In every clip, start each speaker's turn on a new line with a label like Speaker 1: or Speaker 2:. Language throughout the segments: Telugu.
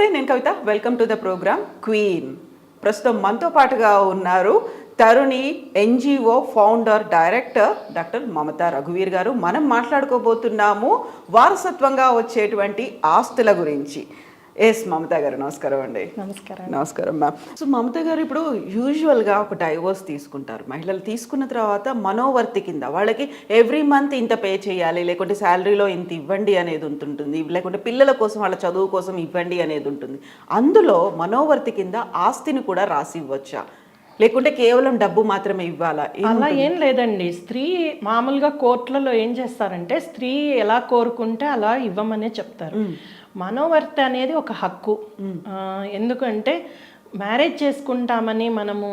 Speaker 1: నమస్తే, నేను Kavitha. Welcome to the program queen. ప్రస్తుతం మనతో పాటుగా ఉన్నారు Taruni NGO founder director doctor Mamatha రఘువీర్ గారు. మనం మాట్లాడుకోబోతున్నాము వారసత్వంగా వచ్చేటువంటి ఆస్తుల గురించి. మమతా గారు నమస్కారం అండి. నమస్కారం మ్యామ్. సో మమతా గారు, ఇప్పుడు యూజువల్గా ఒక డైవోర్స్ తీసుకుంటారు మహిళలు. తీసుకున్న తర్వాత మనోవర్తి కింద వాళ్ళకి ఎవ్రీ మంత్ ఇంత పే చేయాలి, లేకుంటే శాలరీలో ఇంత ఇవ్వండి అనేది ఉంటుంటుంది, లేకుంటే పిల్లల కోసం వాళ్ళ చదువు కోసం ఇవ్వండి అనేది ఉంటుంది. అందులో మనోవర్తి కింద ఆస్తిని కూడా రాసి ఇవ్వచ్చా, లేకుంటే కేవలం డబ్బు మాత్రమే ఇవ్వాలా?
Speaker 2: అలా ఏం లేదండి. స్త్రీ మామూలుగా కోర్టులలో ఏం చేస్తారంటే స్త్రీ ఎలా కోరుకుంటే అలా ఇవ్వమనే చెప్తారు. మనోవర్తి అనేది ఒక హక్కు. ఎందుకంటే మ్యారేజ్ చేసుకుంటామని మనము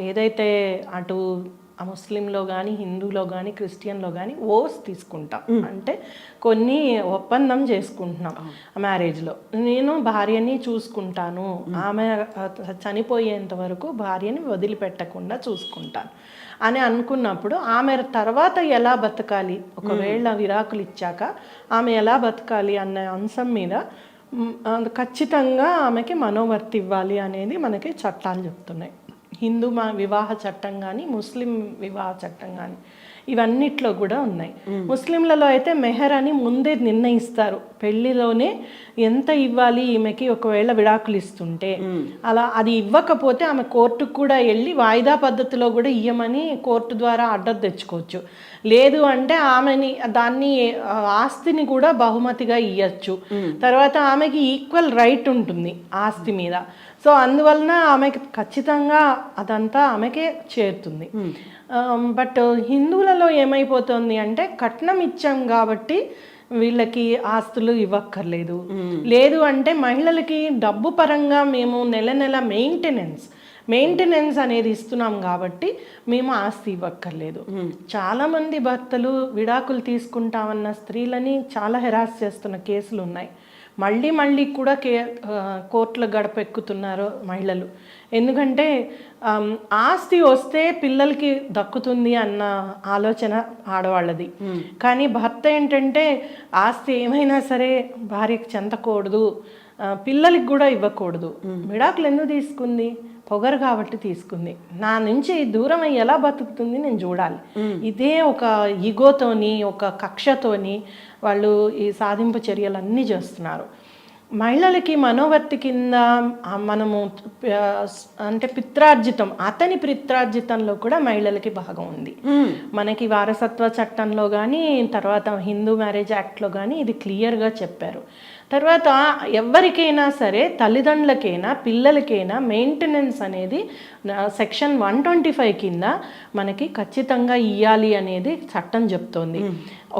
Speaker 2: ఏదైతే అటు ముస్లింలో కానీ, హిందూలో కానీ, క్రిస్టియన్లో కానీ ఓస్ తీసుకుంటాం. అంటే కొన్ని ఒప్పందం చేసుకుంటున్నాం మ్యారేజ్లో. నేను భార్యని చూసుకుంటాను, ఆమె చనిపోయేంత వరకు భార్యని వదిలిపెట్టకుండా చూసుకుంటాను అని అనుకున్నప్పుడు ఆమె తర్వాత ఎలా బతకాలి, ఒకవేళ విడాకులు ఇచ్చాక ఆమె ఎలా బతకాలి అనే అంశం మీద ఖచ్చితంగా ఆమెకి మనోవర్తి ఇవ్వాలి అనేది మనకి చట్టాలు చెప్తున్నాయి. హిందూ వివాహ చట్టం కానీ, ముస్లిం వివాహ చట్టం కానీ, ఇవన్నిట్లో కూడా ఉన్నాయి. ముస్లింలలో అయితే మెహర్ అని ముందే నిర్ణయిస్తారు. పెళ్లిలోనే ఎంత ఇవ్వాలి ఈమెకి ఒకవేళ విడాకులు ఇస్తుంటే. అలా అది ఇవ్వకపోతే ఆమె కోర్టుకు కూడా వెళ్ళి వాయిదా పద్ధతిలో కూడా ఇయ్యమని కోర్టు ద్వారా ఆర్డర్ తెచ్చుకోవచ్చు. లేదు అంటే ఆమెని దాన్ని ఆస్తిని కూడా బహుమతిగా ఇవ్వచ్చు. తర్వాత ఆమెకి ఈక్వల్ రైట్ ఉంటుంది ఆస్తి మీద. సో అందువలన ఆమెకి ఖచ్చితంగా అదంతా ఆమెకే చేరుతుంది. బట్ హిందువులలో ఏమైపోతుంది అంటే కట్నం ఇచ్చాం కాబట్టి వీళ్ళకి ఆస్తులు ఇవ్వక్కర్లేదు. లేదు అంటే మహిళలకి డబ్బు పరంగా మేము నెల నెల మెయింటెనెన్స్ అనేది ఇస్తున్నాం కాబట్టి మేము ఆస్తి ఇవ్వక్కర్లేదు. చాలామంది భర్తలు విడాకులు తీసుకుంటామన్న స్త్రీలని చాలా హెరాస్ చేస్తున్న కేసులు ఉన్నాయి. మళ్ళీ కూడా కోర్టుల గడప ఎక్కుతున్నారు మహిళలు. ఎందుకంటే ఆస్తి వస్తే పిల్లలకి దక్కుతుంది అన్న ఆలోచన ఆడవాళ్ళది. కానీ భర్త ఏంటంటే ఆస్తి ఏమైనా సరే భార్యకి చెందకూడదు, పిల్లలకి కూడా ఇవ్వకూడదు. విడాకులు ఎందుకు తీసుకుంది? పొగరు కాబట్టి తీసుకుంది. నా నుంచి దూరం అయ్యి ఎలా బతుకుతుంది నేను చూడాలి. ఇదే ఒక ఈగోతోని, ఒక కక్షతోని వాళ్ళు ఈ సాధింపు చర్యలన్నీ చేస్తున్నారు. మహిళలకి మనోవర్తి కింద మనము అంటే పిత్రార్జితం, అతని పిత్రార్జితంలో కూడా మహిళలకి భాగం ఉంది. మనకి వారసత్వ చట్టంలో కానీ, తర్వాత హిందూ మ్యారేజ్ యాక్ట్లో కానీ ఇది క్లియర్గా చెప్పారు. తర్వాత ఎవరికైనా సరే, తల్లిదండ్రులకైనా పిల్లలకైనా మెయింటెనెన్స్ అనేది సెక్షన్ 125 కింద మనకి ఖచ్చితంగా ఇవ్వాలి అనేది చట్టం చెప్తోంది.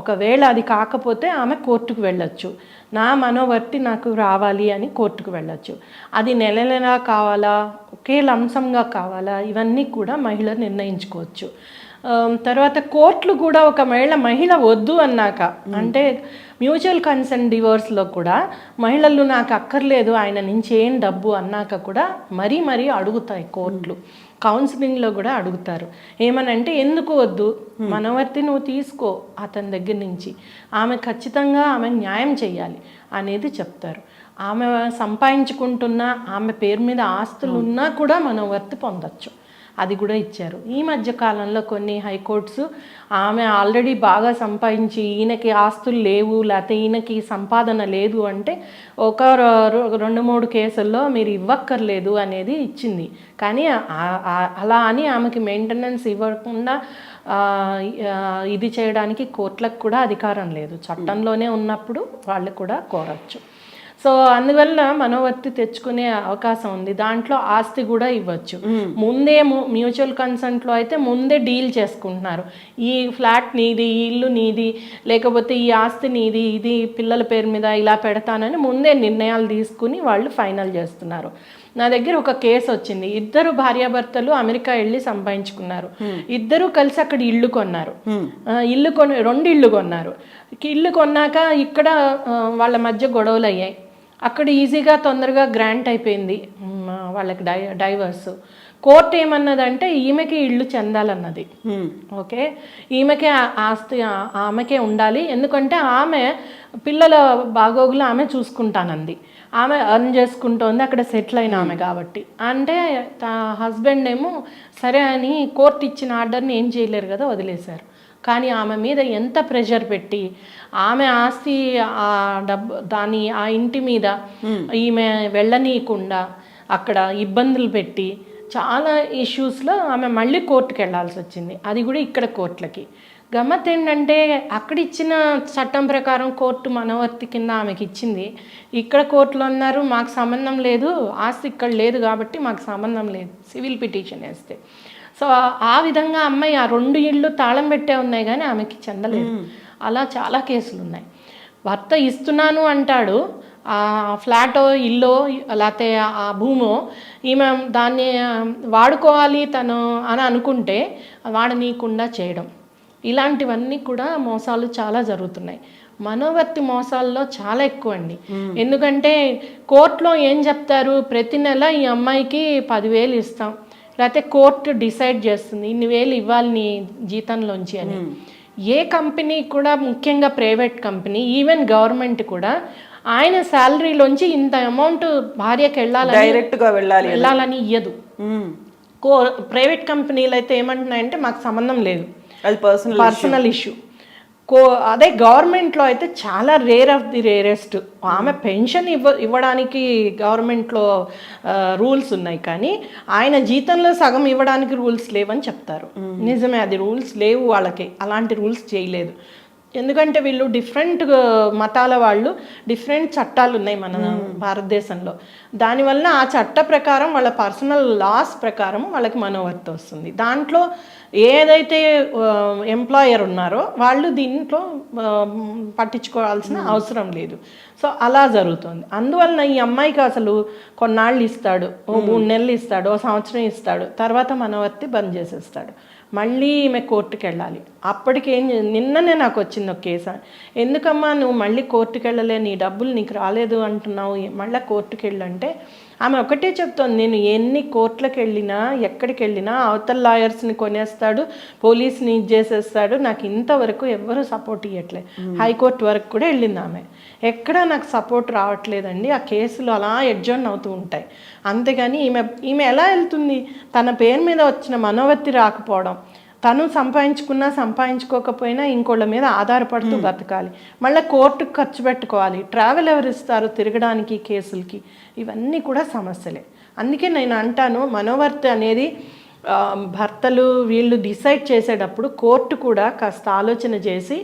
Speaker 2: ఒకవేళ అది కాకపోతే ఆమె కోర్టుకు వెళ్ళొచ్చు. నా మనోవర్తి నాకు రావాలి అని కోర్టుకు వెళ్ళొచ్చు. అది నెల కావాలా, ఒకే లంసంగా కావాలా, ఇవన్నీ కూడా మహిళ నిర్ణయించుకోవచ్చు. తర్వాత కోర్టులు కూడా ఒకవేళ మహిళ వద్దు అన్నాక, అంటే మ్యూచువల్ కన్సెంట్ డివోర్స్లో కూడా మహిళలు నాకు అక్కర్లేదు ఆయన నుంచి ఏం డబ్బు అన్నాక కూడా మరీ అడుగుతాయి కోర్టులు. కౌన్సిలింగ్లో కూడా అడుగుతారు. ఏమనంటే ఎందుకు వద్దు, మనవర్తి నువ్వు తీసుకో అతని దగ్గర నుంచి, ఆమె ఖచ్చితంగా ఆమె న్యాయం చేయాలి అనేది చెప్తారు. ఆమె సంపాదించుకుంటున్నా, ఆమె పేరు మీద ఆస్తులు ఉన్నా కూడా మనవర్తి పొందొచ్చు. అది కూడా ఇచ్చారు. ఈ మధ్య కాలంలో కొన్ని హైకోర్ట్స్ ఆమె ఆల్రెడీ బాగా సంపాదించి ఈయనకి ఆస్తులు లేవు, లేకపోతే ఈయనకి సంపాదన లేదు అంటే ఒక 2-3 కేసుల్లో మీరు ఇవ్వక్కర్లేదు అనేది ఇచ్చింది. కానీ అలా అని ఆమెకి మెయింటెనెన్స్ ఇవ్వకుండా ఇది చేయడానికి కోర్టులకు కూడా అధికారం లేదు. చట్టంలోనే ఉన్నప్పుడు వాళ్ళు కూడా కోరచ్చు. సో అందువల్ల మనోవర్తి తెచ్చుకునే అవకాశం ఉంది. దాంట్లో ఆస్తి కూడా ఇవ్వచ్చు. ముందే మ్యూచువల్ కన్సెంట్లో అయితే ముందే డీల్ చేసుకుంటున్నారు. ఈ ఫ్లాట్ నీది, ఈ ఇల్లు నీది, లేకపోతే ఈ ఆస్తి నీది, ఇది పిల్లల పేరు మీద ఇలా పెడతానని ముందే నిర్ణయాలు తీసుకుని వాళ్ళు ఫైనల్ చేస్తున్నారు. నా దగ్గర ఒక కేసు వచ్చింది. 2 భార్యాభర్తలు అమెరికా వెళ్ళి సంపాదించుకున్నారు. 2 కలిసి అక్కడ ఇల్లు కొన్నారు. 2 ఇళ్ళు కొన్నారు. ఇల్లు కొన్నాక ఇక్కడ వాళ్ళ మధ్య గొడవలు అయ్యాయి. అక్కడ ఈజీగా తొందరగా గ్రాంట్ అయిపోయింది వాళ్ళకి డైవర్స్. కోర్టు ఏమన్నదంటే ఈమెకి ఇల్లు చెందాలన్నది. ఓకే, ఈమెకే ఆస్తి ఆమెకే ఉండాలి, ఎందుకంటే ఆమె పిల్లల బాగోగులు ఆమె చూసుకుంటానంది. ఆమె అర్న్ చేసుకుంటోంది, అక్కడ సెటిల్ అయిన ఆమె కాబట్టి. అంటే హస్బెండ్ ఏమో సరే అని కోర్టు ఇచ్చిన ఆర్డర్ని ఏం చేయలేరు కదా, వదిలేశారు. కానీ ఆమె మీద ఎంత ప్రెషర్ పెట్టి ఆమె ఆస్తి ఆ డబ్బు ఆ ఇంటి మీద ఈమె వెళ్ళనీయకుండా అక్కడ ఇబ్బందులు పెట్టి చాలా ఇష్యూస్లో ఆమె మళ్ళీ కోర్టుకు వెళ్ళాల్సి వచ్చింది. అది కూడా ఇక్కడ కోర్టులకి. గమ్మత్ ఏంటంటే అక్కడ ఇచ్చిన చట్టం ప్రకారం కోర్టు మనవర్తి కింద ఆమెకి ఇచ్చింది. ఇక్కడ కోర్టులో అన్నారు మాకు సంబంధం లేదు, ఆస్తి ఇక్కడ లేదు కాబట్టి మాకు సంబంధం లేదు, సివిల్ పిటిషన్ వేస్తే. సో ఆ విధంగా అమ్మాయి ఆ 2 ఇళ్ళు తాళం పెట్టే ఉన్నాయి కానీ ఆమెకి చెందలేదు. అలా చాలా కేసులు ఉన్నాయి. భర్త ఇస్తున్నాను అంటాడు, ఆ ఫ్లాటో ఇల్లో లేకపోతే ఆ భూమో ఈమె దాన్ని వాడుకోవాలి తను అని అనుకుంటే వాడనీయకుండా చేయడం, ఇలాంటివన్నీ కూడా మోసాలు చాలా జరుగుతున్నాయి. మనోవర్తి మోసాల్లో చాలా ఎక్కువ అండి. ఎందుకంటే కోర్టులో ఏం చెప్తారు, ప్రతి నెల ఈ అమ్మాయికి 10,000 ఇస్తాం, లేకపోతే కోర్టు డిసైడ్ చేస్తుంది ఇన్ని వేలు ఇవ్వాలి నీ జీతంలోంచి అని. ఏ కంపెనీ కూడా, ముఖ్యంగా ప్రైవేట్ కంపెనీ, ఈవెన్ గవర్నమెంట్ కూడా ఆయన శాలరీలోంచి ఇంత అమౌంట్ భార్యకి వెళ్ళాలని ఇయ్యదు. ప్రైవేట్ కంపెనీలు అయితే ఏమంటున్నాయంటే మాకు సంబంధం లేదు, అది పర్సనల్ ఇష్యూ. అదే గవర్నమెంట్లో అయితే చాలా రేర్ ఆఫ్ ది రేరెస్ట్. ఆమె పెన్షన్ ఇవ్వడానికి గవర్నమెంట్లో రూల్స్ ఉన్నాయి, కానీ ఆయన జీతంలో సగం ఇవ్వడానికి రూల్స్ లేవని చెప్తారు. నిజమే, అది రూల్స్ లేవు వాళ్ళకి, అలాంటి రూల్స్ చేయలేదు. ఎందుకంటే వీళ్ళు డిఫరెంట్ మతాల వాళ్ళు, డిఫరెంట్ చట్టాలు ఉన్నాయి మన భారతదేశంలో. దానివల్ల ఆ చట్ట ప్రకారం వాళ్ళ పర్సనల్ లాస్ ప్రకారం వాళ్ళకి మనోవర్తి వస్తుంది. దాంట్లో ఏదైతే ఎంప్లాయర్ ఉన్నారో వాళ్ళు దీంట్లో పట్టించుకోవాల్సిన అవసరం లేదు. సో అలా జరుగుతుంది. అందువలన ఈ అమ్మాయికి అసలు కొన్నాళ్ళు ఇస్తాడు, 3 నెలలు ఇస్తాడు, 1 సంవత్సరం ఇస్తాడు, తర్వాత మనోవర్తి బంద్ చేసేస్తాడు. మళ్ళీ ఈమె కోర్టుకు వెళ్ళాలి. అప్పటికేం నిన్ననే నాకు వచ్చింది ఒక కేసు. ఎందుకమ్మా నువ్వు మళ్ళీ కోర్టుకు వెళ్ళలే, నీ డబ్బులు నీకు రాలేదు అంటున్నావు, మళ్ళీ కోర్టుకు వెళ్ళంటే ఆమె ఒకటే చెప్తోంది, నేను ఎన్ని కోర్టులకు వెళ్ళినా ఎక్కడికి వెళ్ళినా అవతల లాయర్స్ని కొనేస్తాడు, పోలీస్ని ఇది చేసేస్తాడు, నాకు ఇంతవరకు ఎవ్వరూ సపోర్ట్ ఇవ్వట్లేదు. హైకోర్టు వరకు కూడా వెళ్ళింది ఆమె, ఎక్కడా నాకు సపోర్ట్ రావట్లేదండి. ఆ కేసులు అలా ఎడ్జాన్ అవుతూ ఉంటాయి. అంతేగాని ఈమె ఎలా వెళ్తుంది? తన పేరు మీద వచ్చిన మనోవర్తి రాకపోవడం, తను సంపాదించుకోకపోయినా ఇంకోళ్ళ మీద ఆధారపడుతూ బతకాలి, మళ్ళీ కోర్టుకు ఖర్చు పెట్టుకోవాలి, ట్రావెల్ ఎవరు ఇస్తారు తిరగడానికి, కేసులకి, ఇవన్నీ కూడా సమస్యలే. అందుకే నేను అంటాను, మనోవర్తి అనేది భర్తలు వీళ్ళు డిసైడ్ చేసేటప్పుడు కోర్టు కూడా కాస్త ఆలోచన చేసి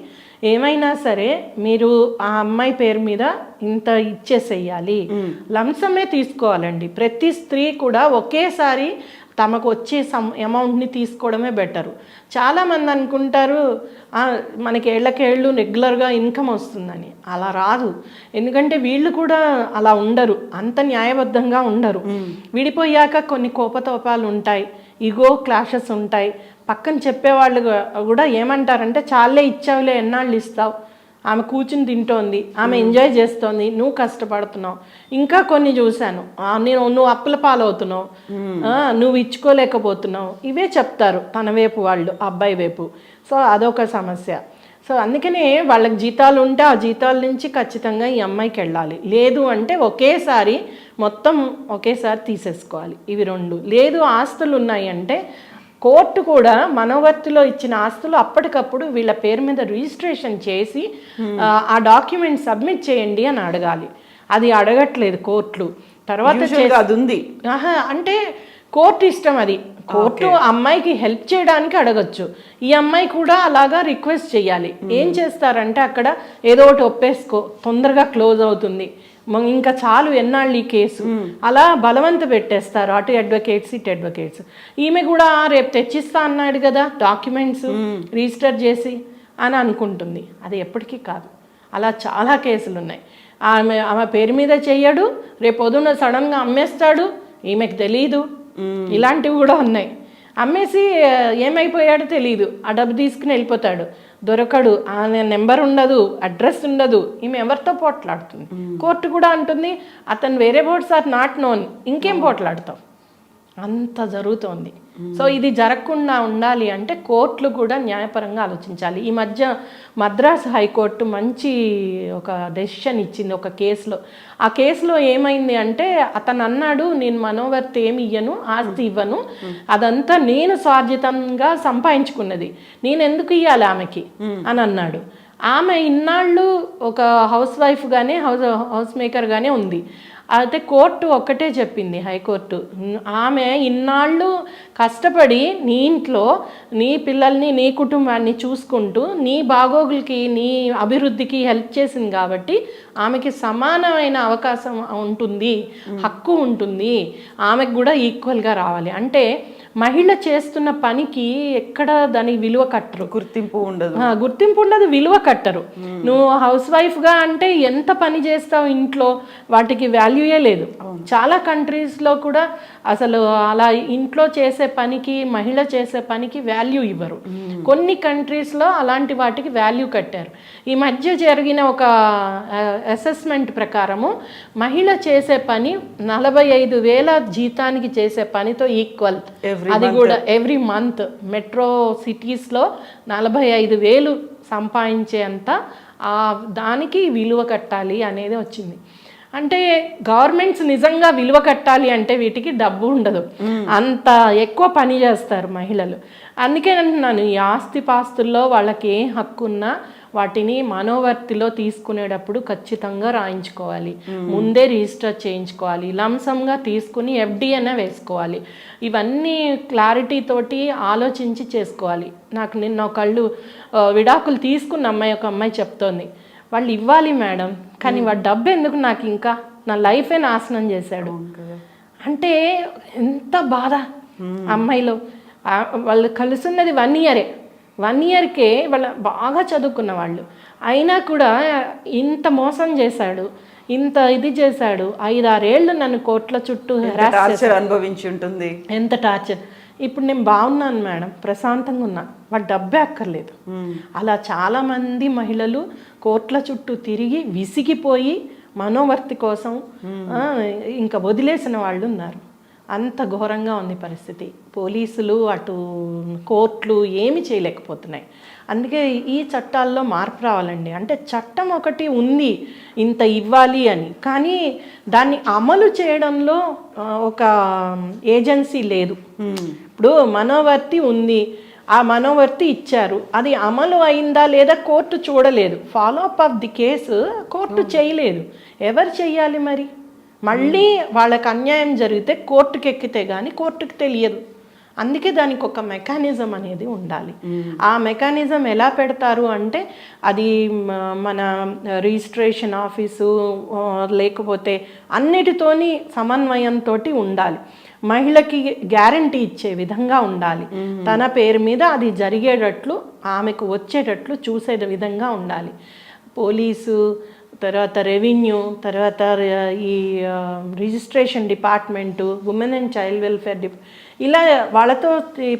Speaker 2: ఏమైనా సరే మీరు ఆ అమ్మాయి పేరు మీద ఇంత ఇచ్చేసేయాలి, లంసమే తీసుకోవాలండి. ప్రతి స్త్రీ కూడా ఒకేసారి తమకు వచ్చే అమౌంట్ని తీసుకోవడమే బెటరు. చాలామంది అనుకుంటారు మనకి ఏళ్ళకేళ్ళు రెగ్యులర్గా ఇన్కమ్ వస్తుందని. అలా రాదు. ఎందుకంటే వీళ్ళు కూడా అలా ఉండరు, అంత న్యాయబద్ధంగా ఉండరు. విడిపోయాక కొన్ని కోపతోపాలు ఉంటాయి, ఈగో క్లాషెస్ ఉంటాయి. పక్కన చెప్పేవాళ్ళు కూడా ఏమంటారంటే చాలే ఇచ్చావులే, ఎన్నాళ్ళు ఇస్తావు, ఆమె కూర్చుని తింటోంది, ఆమె ఎంజాయ్ చేస్తోంది, నువ్వు కష్టపడుతున్నావు. ఇంకా కొన్ని చూశాను, నువ్వు అప్పుల పాలవుతున్నావు, నువ్వు ఇచ్చుకోలేకపోతున్నావు, ఇవే చెప్తారు తన వైపు వాళ్ళు, అబ్బాయి వైపు. సో అదొక సమస్య. సో అందుకనే వాళ్ళకి జీతాలు ఉంటే ఆ జీతాల నుంచి ఖచ్చితంగా ఈ అమ్మాయికి వెళ్ళాలి. లేదు అంటే మొత్తం ఒకేసారి తీసేసుకోవాలి. ఇవి 2. లేదు ఆస్తులు ఉన్నాయి అంటే కోర్టు కూడా మనోవర్తిలో ఇచ్చిన ఆస్తులు అప్పటికప్పుడు వీళ్ళ పేరు మీద రిజిస్ట్రేషన్ చేసి ఆ డాక్యుమెంట్ సబ్మిట్ చేయండి అని అడగాలి. అది అడగట్లేదు కోర్టులు. తర్వాత
Speaker 1: అది ఉంది
Speaker 2: అంటే కోర్టు ఇష్టం అది. కోర్టు అమ్మాయికి హెల్ప్ చేయడానికి అడగచ్చు. ఈ అమ్మాయి కూడా అలాగా రిక్వెస్ట్ చేయాలి. ఏం చేస్తారంటే అక్కడ ఏదో ఒకటి ఒప్పేసుకో, తొందరగా క్లోజ్ అవుతుంది, ఇంకా చాలు ఎన్నాళ్ళు ఈ కేసు, అలా బలవంత పెట్టేస్తారు. అటు అడ్వకేట్స్ ఇటు అడ్వకేట్స్. ఈమె కూడా రేపు తెచ్చిస్తా అన్నాడు కదా డాక్యుమెంట్స్ రిజిస్టర్ చేసి అని అనుకుంటుంది. అది ఎప్పటికీ కాదు. అలా చాలా కేసులు ఉన్నాయి. ఆమె పేరు మీద చెయ్యడు, రేపు పొద్దున్న సడన్గా అమ్మేస్తాడు, ఈమెకు తెలీదు. ఇలాంటివి కూడా ఉన్నాయి. అమ్మేసి ఏమైపోయాడో తెలీదు, ఆ డబ్బు తీసుకుని వెళ్ళిపోతాడు, దొరకడు, ఆయన నెంబర్ ఉండదు, అడ్రస్ ఉండదు, ఈమె ఎవరితో పోట్లాడుతుంది. కోర్టు కూడా అంటుంది అతను వేరే బోర్డ్స్ ఆర్ నాట్ నోన్, ఇంకేం పోట్లాడతావు, అంత జరుగుతోంది. సో ఇది జరగకుండా ఉండాలి అంటే కోర్టులు కూడా న్యాయపరంగా ఆలోచించాలి. ఈ మధ్య మద్రాసు హైకోర్టు మంచి ఒక డెసిషన్ ఇచ్చింది ఒక కేసులో. ఆ కేసులో ఏమైంది అంటే అతను అన్నాడు, నేను మనోవర్తి ఏమి ఇయ్యను, ఆస్తి ఇవ్వను, అదంతా నేను స్వార్జితంగా సంపాదించుకున్నది, నేను ఎందుకు ఇవ్వాలి ఆమెకి అని అన్నాడు. ఆమె ఇన్నాళ్ళు ఒక హౌస్ వైఫ్గానే హౌస్ మేకర్గానే ఉంది. అయితే కోర్టు ఒక్కటే చెప్పింది, హైకోర్టు, ఆమె ఇన్నాళ్ళు కష్టపడి నీ ఇంట్లో నీ పిల్లల్ని నీ కుటుంబాన్ని చూసుకుంటూ నీ బాగోగులకి నీ అభివృద్ధికి హెల్ప్ చేసింది కాబట్టి ఆమెకి సమానమైన అవకాశం ఉంటుంది, హక్కు ఉంటుంది, ఆమెకు కూడా ఈక్వల్గా రావాలి. అంటే మహిళ చేస్తున్న పనికి ఎక్కడ దానికి విలువ కట్టరు,
Speaker 1: గుర్తింపు
Speaker 2: ఉండదు, విలువ కట్టరు. నువ్వు హౌస్ వైఫ్గా అంటే ఎంత పని చేస్తావు ఇంట్లో, వాటికి వాల్యూయే లేదు. చాలా కంట్రీస్లో కూడా అసలు అలా ఇంట్లో చేసే పనికి, మహిళ చేసే పనికి వాల్యూ ఇవ్వరు. కొన్ని కంట్రీస్లో అలాంటి వాటికి వాల్యూ కట్టారు. ఈ మధ్య జరిగిన ఒక అసెస్మెంట్ ప్రకారము మహిళ చేసే పని 45,000 జీతానికి చేసే పనితో ఈక్వల్. అది కూడా ఎవ్రీ మంత్ మెట్రో సిటీస్లో 45,000 సంపాదించేంత దానికి విలువ కట్టాలి అనేది వచ్చింది. అంటే గవర్నమెంట్స్ నిజంగా విలువ కట్టాలి అంటే వీటికి డబ్బు ఉండదు, అంత ఎక్కువ పని చేస్తారు మహిళలు. అందుకే అంటున్నాను, ఈ ఆస్తిపాస్తుల్లో వాళ్ళకి ఏ హక్కు ఉన్నా వాటిని మనోవర్తిలో తీసుకునేటప్పుడు ఖచ్చితంగా రాయించుకోవాలి, ముందే రిజిస్టర్ చేయించుకోవాలి, లంసంగా తీసుకుని FD అయినా వేసుకోవాలి. ఇవన్నీ క్లారిటీ తోటి ఆలోచించి చేసుకోవాలి. నాకు నిన్న ఒకళ్ళు విడాకులు తీసుకున్న ఒక అమ్మాయి చెప్తోంది, వాళ్ళు ఇవ్వాలి మేడం, కానీ వాడు డబ్బు ఎందుకు, నాకు ఇంకా నా లైఫే నాశనం చేశాడు అంటే ఎంత బాధ అమ్మాయిలో. వాళ్ళు కలుసున్నది 1 ఇయరే, 1 ఇయర్కే వాళ్ళ బాగా చదువుకున్న వాళ్ళు, అయినా కూడా ఇంత మోసం చేశాడు, ఇంత ఇది చేశాడు, 5-6 ఏళ్ళు నన్ను కోర్టుల చుట్టూ
Speaker 1: అనుభవించి ఉంటుంది.
Speaker 2: ఎంత టార్చర్. ఇప్పుడు నేను బాగున్నాను మేడం, ప్రశాంతంగా ఉన్నాను, వాడు డబ్బే అక్కర్లేదు. అలా చాలామంది మహిళలు కోర్టుల చుట్టూ తిరిగి విసిగిపోయి మనోవర్తి కోసం ఇంకా వదిలేసిన వాళ్ళు ఉన్నారు. అంత ఘోరంగా ఉంది పరిస్థితి. పోలీసులు అటు కోర్టులు ఏమి చేయలేకపోతున్నాయి. అందుకే ఈ చట్టాల్లో మార్పు రావాలండి. అంటే చట్టం ఒకటి ఉంది ఇంత ఇవ్వాలి అని, కానీ దాన్ని అమలు చేయడంలో ఒక ఏజెన్సీ లేదు. ఇప్పుడు మనోవర్తి ఉంది, ఆ మనోవర్తి ఇచ్చారు, అది అమలు అయిందా లేదా కోర్టు చూడలేదు, follow up of the case court చేయలేదు. ఎవరు చెయ్యాలి మరి? మళ్ళీ వాళ్ళకి అన్యాయం జరిగితే కోర్టుకి ఎక్కితే కానీ కోర్టుకి తెలియదు. అందుకే దానికి ఒక మెకానిజం అనేది ఉండాలి. ఆ మెకానిజం ఎలా పెడతారు అంటే అది మన రిజిస్ట్రేషన్ ఆఫీసు లేకపోతే అన్నిటితోని సమన్వయంతో ఉండాలి. మహిళకి గ్యారంటీ ఇచ్చే విధంగా ఉండాలి. తన పేరు మీద అది జరిగేటట్లు, ఆమెకు వచ్చేటట్లు చూసే విధంగా ఉండాలి. పోలీసు, తర్వాత రెవెన్యూ, తర్వాత ఈ registration department, women and child welfare ఇలా వాళ్ళతో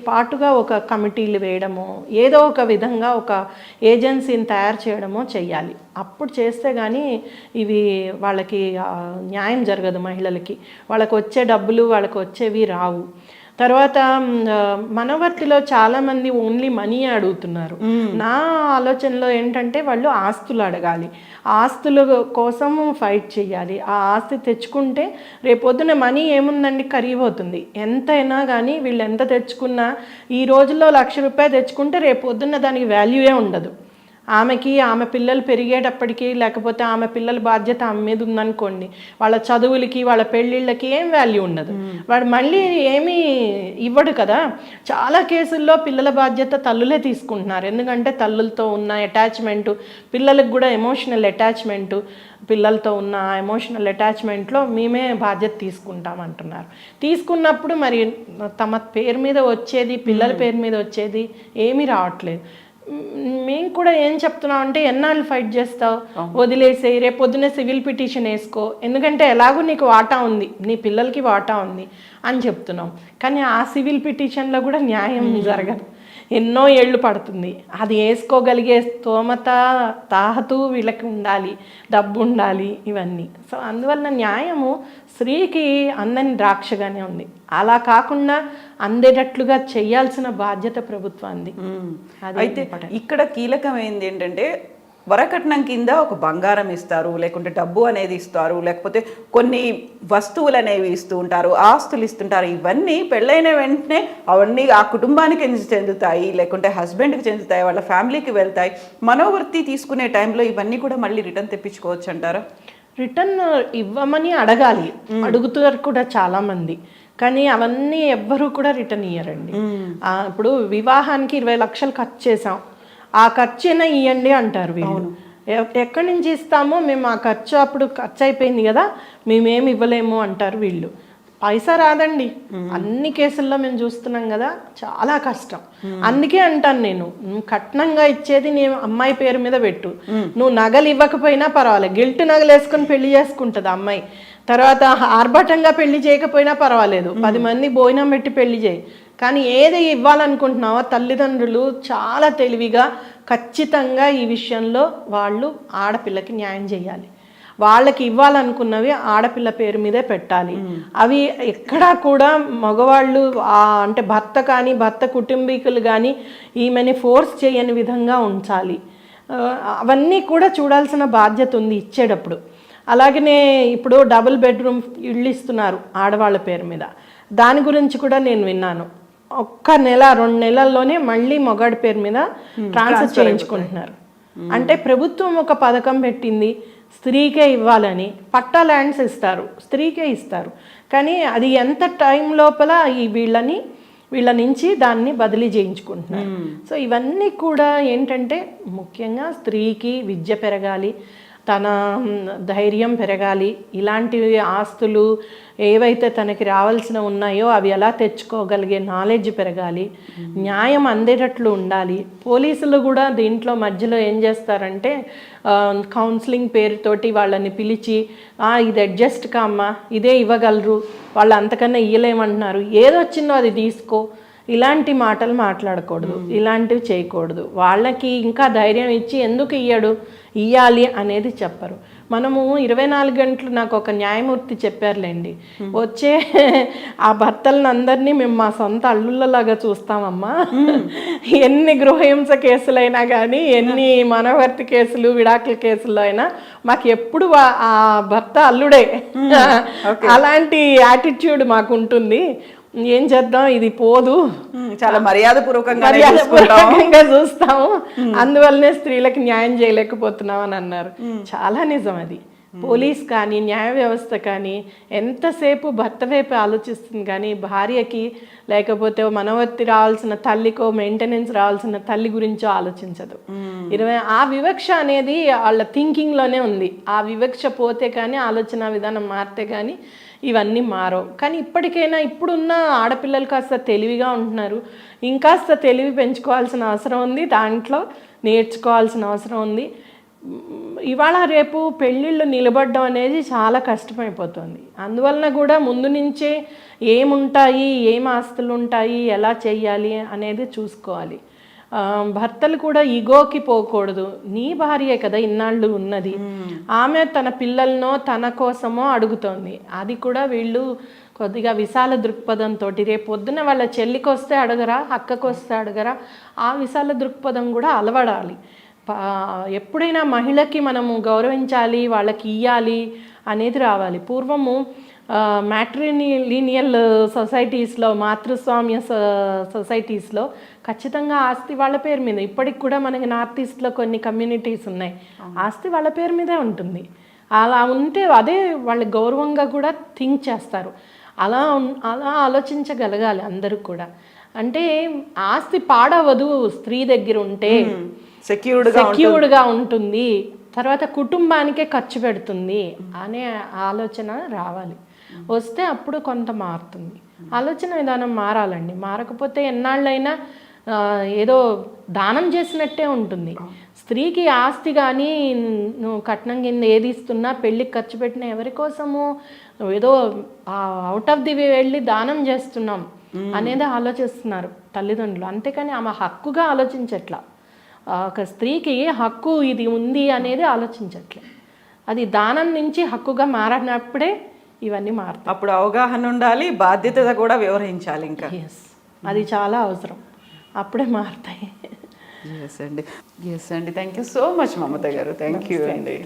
Speaker 2: పాటుగా ఒక కమిటీలు వేయడమో, ఏదో ఒక విధంగా ఒక ఏజెన్సీని తయారు చేయడమో చెయ్యాలి. అప్పుడు చేస్తే కానీ ఇవి వాళ్ళకి న్యాయం జరగదు. మహిళలకి వాళ్ళకు వచ్చే డబ్బులు వాళ్ళకు వచ్చేవి రావు. తర్వాత మనవర్తిలో చాలామంది ఓన్లీ మనీ అడుగుతున్నారు. నా ఆలోచనలో ఏంటంటే వాళ్ళు ఆస్తులు అడగాలి, ఆస్తుల కోసం ఫైట్ చేయాలి. ఆ ఆస్తి తెచ్చుకుంటే రేపొద్దున మనీ ఏముందండి, కరిగిపోతుంది. ఎంతైనా కానీ వీళ్ళు ఎంత తెచ్చుకున్నా, ఈ రోజుల్లో 1,00,000 రూపాయలు తెచ్చుకుంటే రేపొద్దున్న దానికి వాల్యూయే ఉండదు. ఆమెకి ఆమె పిల్లలు పెరిగేటప్పటికి, లేకపోతే ఆమె పిల్లల బాధ్యత ఆమె మీద ఉందనుకోండి, వాళ్ళ చదువులకి వాళ్ళ పెళ్ళిళ్ళకి ఏం వాల్యూ ఉండదు. వాడు మళ్ళీ ఏమీ ఇవ్వడు కదా. చాలా కేసుల్లో పిల్లల బాధ్యత తల్లులే తీసుకుంటున్నారు. ఎందుకంటే తల్లులతో ఉన్న అటాచ్మెంటు, పిల్లలకు కూడా ఎమోషనల్ అటాచ్మెంటు, పిల్లలతో ఉన్న ఎమోషనల్ అటాచ్మెంట్లో మేమే బాధ్యత తీసుకుంటాం అంటున్నారు. తీసుకున్నప్పుడు మరి తమ పేరు మీద వచ్చేది, పిల్లల పేరు మీద వచ్చేది ఏమీ రావట్లేదు. మేము కూడా ఏం చెప్తున్నాం అంటే, ఎన్నాళ్ళు ఫైట్ చేస్తావు, వదిలేసే, రేపు పొద్దున్నే సివిల్ పిటిషన్ వేసుకో, ఎందుకంటే ఎలాగో నీకు వాటా ఉంది, నీ పిల్లలకి వాటా ఉంది అని చెప్తున్నాం. కానీ ఆ సివిల్ పిటిషన్లో కూడా న్యాయం జరగదు. ఎన్నో ఏళ్ళు పడుతుంది. అది వేసుకోగలిగే స్తోమత తాహతు వీళ్ళకి ఉండాలి, డబ్బు ఉండాలి, ఇవన్నీ. సో అందువల్ల న్యాయము స్త్రీకి అందని ద్రాక్షగానే ఉంది. అలా కాకుండా అందేటట్లుగా చేయాల్సిన బాధ్యత ప్రభుత్వాన్ని.
Speaker 1: అయితే ఇక్కడ కీలకమైంది ఏంటంటే వరకట్నం కింద ఒక బంగారం ఇస్తారు, లేకుంటే డబ్బు అనేది ఇస్తారు, లేకపోతే కొన్ని వస్తువులు అనేవి ఇస్తూ ఉంటారు, ఆస్తులు ఇస్తుంటారు. ఇవన్నీ పెళ్ళైన వెంటనే అవన్నీ ఆ కుటుంబానికి చెందుతాయి, లేకుంటే హస్బెండ్కి చెందుతాయి, వాళ్ళ ఫ్యామిలీకి వెళ్తాయి. మనోవర్తి తీసుకునే టైంలో ఇవన్నీ కూడా మళ్ళీ రిటర్న్ తెప్పించుకోవచ్చు అంటారా?
Speaker 2: రిటర్న్ ఇవ్వమని అడగాలి, అడుగుతారు కూడా చాలా మంది. కానీ అవన్నీ ఎవ్వరూ కూడా రిటర్న్ ఇయ్యరండి. ఇప్పుడు వివాహానికి 20 లక్షలు ఖర్చు చేసాం, ఆ ఖర్చైనా ఇవ్వండి అంటారు వీళ్ళు. ఎక్కడి నుంచి ఇస్తామో మేము, ఆ ఖర్చు అప్పుడు ఖర్చు అయిపోయింది కదా, మేమేమి ఇవ్వలేము అంటారు వీళ్ళు. పైసా రాదండి, అన్ని కేసుల్లో మేము చూస్తున్నాం కదా, చాలా కష్టం. అందుకే అంటాను నేను, కట్నంగా ఇచ్చేది నీ అమ్మాయి పేరు మీద పెట్టు. నువ్వు నగలు ఇవ్వకపోయినా పర్వాలేదు, గిల్ట్ నగలు వేసుకొని పెళ్లి చేసుకుంటుంది అమ్మాయి. తర్వాత ఆర్భాటంగా పెళ్లి చేయకపోయినా పర్వాలేదు, 10 మంది భోజనం పెట్టి పెళ్లి చేయి. కానీ ఏది ఇవ్వాలనుకుంటున్నావో తల్లిదండ్రులు చాలా తెలివిగా ఖచ్చితంగా ఈ విషయంలో వాళ్ళు ఆడపిల్లకి న్యాయం చేయాలి. వాళ్ళకి ఇవ్వాలనుకున్నవి ఆడపిల్ల పేరు మీదే పెట్టాలి. అవి ఎక్కడా కూడా మగవాళ్ళు అంటే భర్త కానీ భర్త కుటుంబీకులు కానీ ఈమెని ఫోర్స్ చేయని విధంగా ఉంచాలి. అవన్నీ కూడా చూడాల్సిన బాధ్యత ఉంది ఇచ్చేటప్పుడు. అలాగనే ఇప్పుడు డబుల్ బెడ్రూమ్ ఇళ్ళు ఇస్తున్నారు ఆడవాళ్ళ పేరు మీద. దాని గురించి కూడా నేను విన్నాను. 1 నెల 2 నెలల్లోనే మళ్ళీ మొగాడి పేరు మీద ట్రాన్స్ఫర్ చేయించుకుంటున్నారు. అంటే ప్రభుత్వం ఒక పథకం పెట్టింది స్త్రీకే ఇవ్వాలని. పట్టా ల్యాండ్స్ ఇస్తారు, స్త్రీకే ఇస్తారు. కానీ అది ఎంత టైం లోపల వీళ్ళ నుంచి దాన్ని బదిలీ చేయించుకుంటున్నారు. సో ఇవన్నీ కూడా ఏంటంటే ముఖ్యంగా స్త్రీకి విద్య పెరగాలి, తన ధైర్యం పెరగాలి, ఇలాంటివి ఆస్తులు ఏవైతే తనకి రావాల్సిన ఉన్నాయో అవి ఎలా తెచ్చుకోగలిగే నాలెడ్జ్ పెరగాలి, న్యాయం అందేటట్లు ఉండాలి. పోలీసులు కూడా దీంట్లో మధ్యలో ఏం చేస్తారంటే కౌన్సిలింగ్ పేరుతోటి వాళ్ళని పిలిచి ఇది అడ్జస్ట్ కామ్మా, ఇదే ఇవ్వగలరు, వాళ్ళు అంతకన్నా ఇయ్యలేమంటున్నారు, ఏదొచ్చిందో అది తీసుకో, ఇలాంటి మాటలు మాట్లాడకూడదు, ఇలాంటివి చేయకూడదు. వాళ్ళకి ఇంకా ధైర్యం ఇచ్చి ఎందుకు ఇయ్యాలి అనేది చెప్పరు. మనము 24 గంటలు నాకు ఒక న్యాయమూర్తి చెప్పారులేండి, వచ్చే ఆ భర్తలను అందరినీ మేము మా సొంత అల్లుళ్ళలాగా చూస్తామమ్మా, ఎన్ని గృహహింస కేసులైనా కానీ, ఎన్ని మనవర్తి కేసులు విడాకుల కేసుల్లో అయినా మాకు ఎప్పుడు ఆ భర్త అల్లుడే, అలాంటి యాటిట్యూడ్ మాకు ఉంటుంది. ఏం చేద్దాం, ఇది పోదు,
Speaker 1: చాలా మర్యాదపూర్వకంగా
Speaker 2: చూస్తాము, అందువల్లనే స్త్రీలకు న్యాయం చేయలేకపోతున్నాం అని అన్నారు. చాలా నిజం అది. పోలీస్ కానీ న్యాయ వ్యవస్థ కానీ ఎంతసేపు భర్త వైపు ఆలోచిస్తుంది కానీ భార్యకి లేకపోతే మనవర్తి రావాల్సిన తల్లికో మెయింటెనెన్స్ రావాల్సిన తల్లి గురించో ఆలోచించదు. ఆ వివక్ష అనేది వాళ్ళ థింకింగ్లోనే ఉంది. ఆ వివక్ష పోతే కానీ, ఆలోచన విధానం మారితే కానీ ఇవన్నీ మారవు. కానీ ఇప్పటికైనా ఇప్పుడున్న ఆడపిల్లలు కాస్త తెలివిగా ఉంటున్నారు. ఇంకాస్త తెలివి పెంచుకోవాల్సిన అవసరం ఉంది, దాంట్లో నేర్చుకోవాల్సిన అవసరం ఉంది. ఇవాళ రేపు పెళ్ళిళ్ళు నిలబడడం అనేది చాలా కష్టమైపోతుంది. అందువలన కూడా ముందు నుంచే ఏముంటాయి, ఏం ఆస్తులు ఉంటాయి, ఎలా చెయ్యాలి అనేది చూసుకోవాలి. భర్తలు కూడా ఈగోకి పోకూడదు. నీ భార్యే కదా ఇన్నాళ్ళు ఉన్నది, ఆమె తన పిల్లలనో తన కోసమో అడుగుతోంది. అది కూడా వీళ్ళు కొద్దిగా విశాల దృక్పథంతో, రేపు పొద్దున వాళ్ళ చెల్లికి వస్తే అడగరా, అక్కకు వస్తే అడగరా, ఆ విశాల దృక్పథం కూడా అలవడాలి. ఎప్పుడైనా మహిళకి మనము గౌరవించాలి, వాళ్ళకి ఇయ్యాలి అనేది రావాలి. పూర్వము మ్యాట్రిలీనియల్ సొసైటీస్లో, మాతృస్వామ్య సొసైటీస్లో ఖచ్చితంగా ఆస్తి వాళ్ళ పేరు మీద, ఇప్పటికి కూడా మనకి నార్త్ ఈస్ట్లో కొన్ని కమ్యూనిటీస్ ఉన్నాయి, ఆస్తి వాళ్ళ పేరు మీదే ఉంటుంది. అలా ఉంటే అదే వాళ్ళు గౌరవంగా కూడా థింక్ చేస్తారు. అలా ఆలోచించగలగాలి అందరూ కూడా. అంటే ఆస్తి పాడవదు, స్త్రీ దగ్గర ఉంటే సెక్యూర్డ్గా ఉంటుంది, తర్వాత కుటుంబానికే ఖర్చు పెడుతుంది అనే ఆలోచన రావాలి. వస్తే అప్పుడు కొంత మారుతుంది. ఆలోచన విధానం మారాలండి. మారకపోతే ఎన్నాళ్ళైనా ఏదో దానం చేసినట్టే ఉంటుంది. స్త్రీకి ఆస్తి కానీ నువ్వు కట్నం కింద ఏది ఇస్తున్నా, పెళ్ళికి ఖర్చు పెట్టినా ఎవరి కోసము ఏదో అవుట్ ఆఫ్ ది వే వెళ్ళి దానం చేస్తున్నాం. అనేది ఆలోచిస్తున్నారు తల్లిదండ్రులు, అంతేకాని ఆమె హక్కుగా ఆలోచించట్లా. ఒక స్త్రీకి హక్కు ఇది ఉంది అనేది ఆలోచించట్లే. అది దానం నుంచి హక్కుగా మారినప్పుడే ఇవన్నీ మారుతాయి.
Speaker 1: అప్పుడు అవగాహన ఉండాలి, బాధ్యత కూడా వ్యవహరించాలి ఇంకా.
Speaker 2: ఎస్, అది చాలా అవసరం, అప్పుడే మారుతాయి.
Speaker 1: ఎస్ అండి, థ్యాంక్ యూ సో మచ్ మమత గారు, థ్యాంక్ యూ అండి.